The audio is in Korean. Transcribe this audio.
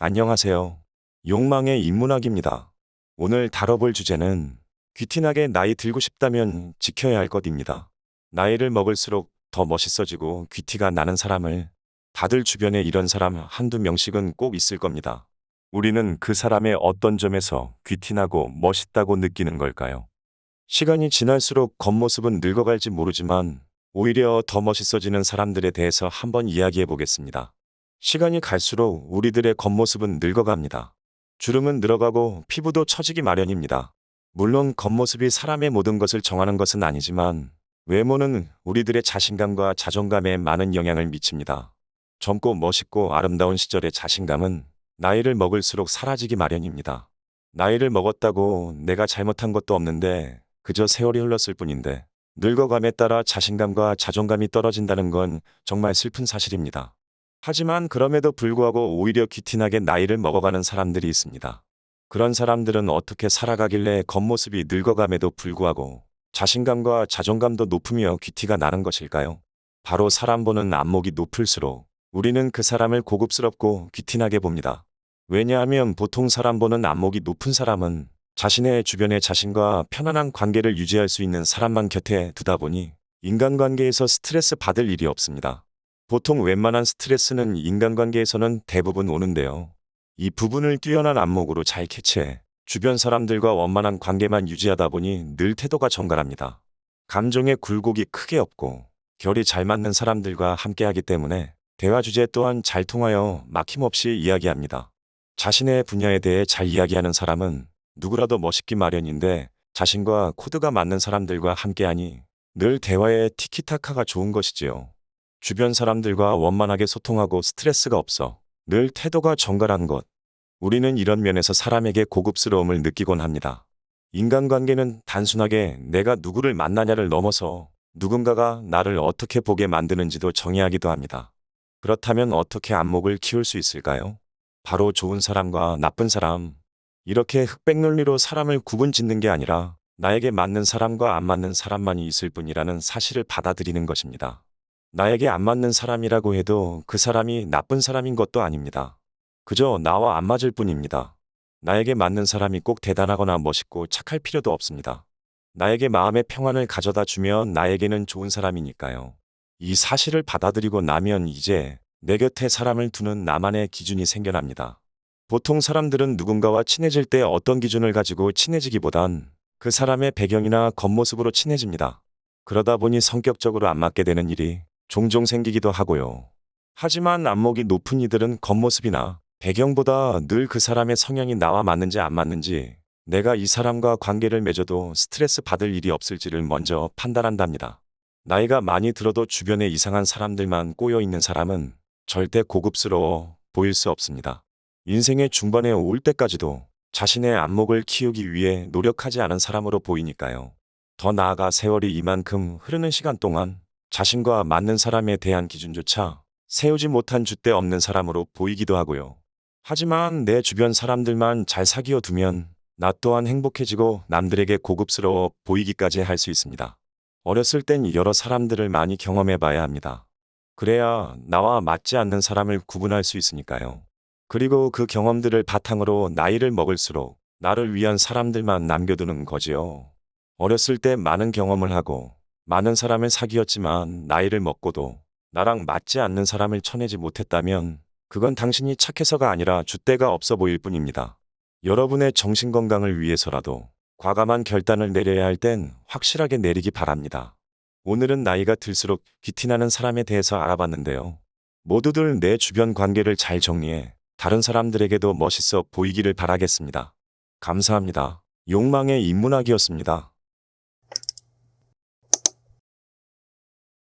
안녕하세요. 욕망의 인문학입니다. 오늘 다뤄볼 주제는 귀티나게 나이 들고 싶다면 지켜야 할 것입니다. 나이를 먹을수록 더 멋있어지고 귀티가 나는 사람을 다들 주변에 이런 사람 한두 명씩은 꼭 있을 겁니다. 우리는 그 사람의 어떤 점에서 귀티나고 멋있다고 느끼는 걸까요? 시간이 지날수록 겉모습은 늙어갈지 모르지만 오히려 더 멋있어지는 사람들에 대해서 한번 이야기해 보겠습니다. 시간이 갈수록 우리들의 겉모습은 늙어갑니다. 주름은 늘어가고 피부도 처지기 마련입니다. 물론 겉모습이 사람의 모든 것을 정하는 것은 아니지만 외모는 우리들의 자신감과 자존감에 많은 영향을 미칩니다. 젊고 멋있고 아름다운 시절의 자신감은 나이를 먹을수록 사라지기 마련입니다. 나이를 먹었다고 내가 잘못한 것도 없는데 그저 세월이 흘렀을 뿐인데 늙어감에 따라 자신감과 자존감이 떨어진다는 건 정말 슬픈 사실입니다. 하지만 그럼에도 불구하고 오히려 귀티나게 나이를 먹어가는 사람들이 있습니다. 그런 사람들은 어떻게 살아가길래 겉모습이 늙어감에도 불구하고 자신감과 자존감도 높으며 귀티가 나는 것일까요? 바로 사람 보는 안목이 높을수록 우리는 그 사람을 고급스럽고 귀티나게 봅니다. 왜냐하면 보통 사람 보는 안목이 높은 사람은 자신의 주변에 자신과 편안한 관계를 유지할 수 있는 사람만 곁에 두다 보니 인간관계에서 스트레스 받을 일이 없습니다. 보통 웬만한 스트레스는 인간관계에서는 대부분 오는데요. 이 부분을 뛰어난 안목으로 잘 캐치해 주변 사람들과 원만한 관계만 유지하다 보니 늘 태도가 정갈합니다. 감정의 굴곡이 크게 없고 결이 잘 맞는 사람들과 함께하기 때문에 대화 주제 또한 잘 통하여 막힘없이 이야기합니다. 자신의 분야에 대해 잘 이야기하는 사람은 누구라도 멋있기 마련인데 자신과 코드가 맞는 사람들과 함께하니 늘 대화에 티키타카가 좋은 것이지요. 주변 사람들과 원만하게 소통하고 스트레스가 없어 늘 태도가 정갈한 것. 우리는 이런 면에서 사람에게 고급스러움을 느끼곤 합니다. 인간관계는 단순하게 내가 누구를 만나냐를 넘어서 누군가가 나를 어떻게 보게 만드는지도 정의하기도 합니다. 그렇다면 어떻게 안목을 키울 수 있을까요? 바로 좋은 사람과 나쁜 사람. 이렇게 흑백 논리로 사람을 구분짓는 게 아니라 나에게 맞는 사람과 안 맞는 사람만이 있을 뿐이라는 사실을 받아들이는 것입니다. 나에게 안 맞는 사람이라고 해도 그 사람이 나쁜 사람인 것도 아닙니다. 그저 나와 안 맞을 뿐입니다. 나에게 맞는 사람이 꼭 대단하거나 멋있고 착할 필요도 없습니다. 나에게 마음의 평안을 가져다 주면 나에게는 좋은 사람이니까요. 이 사실을 받아들이고 나면 이제 내 곁에 사람을 두는 나만의 기준이 생겨납니다. 보통 사람들은 누군가와 친해질 때 어떤 기준을 가지고 친해지기보단 그 사람의 배경이나 겉모습으로 친해집니다. 그러다 보니 성격적으로 안 맞게 되는 일이 종종 생기기도 하고요. 하지만 안목이 높은 이들은 겉모습이나 배경보다 늘 그 사람의 성향이 나와 맞는지 안 맞는지, 내가 이 사람과 관계를 맺어도 스트레스 받을 일이 없을지를 먼저 판단한답니다. 나이가 많이 들어도 주변에 이상한 사람들만 꼬여 있는 사람은 절대 고급스러워 보일 수 없습니다. 인생의 중반에 올 때까지도 자신의 안목을 키우기 위해 노력하지 않은 사람으로 보이니까요. 더 나아가 세월이 이만큼 흐르는 시간 동안 자신과 맞는 사람에 대한 기준조차 세우지 못한 줏대 없는 사람으로 보이기도 하고요. 하지만 내 주변 사람들만 잘 사귀어 두면 나 또한 행복해지고 남들에게 고급스러워 보이기까지 할 수 있습니다. 어렸을 땐 여러 사람들을 많이 경험해 봐야 합니다. 그래야 나와 맞지 않는 사람을 구분할 수 있으니까요. 그리고 그 경험들을 바탕으로 나이를 먹을수록 나를 위한 사람들만 남겨두는 거지요. 어렸을 때 많은 경험을 하고 많은 사람을 사귀었지만 나이를 먹고도 나랑 맞지 않는 사람을 쳐내지 못했다면 그건 당신이 착해서가 아니라 줏대가 없어 보일 뿐입니다. 여러분의 정신건강을 위해서라도 과감한 결단을 내려야 할 땐 확실하게 내리기 바랍니다. 오늘은 나이가 들수록 귀티나는 사람에 대해서 알아봤는데요. 모두들 내 주변 관계를 잘 정리해 다른 사람들에게도 멋있어 보이기를 바라겠습니다. 감사합니다. 욕망의 인문학이었습니다.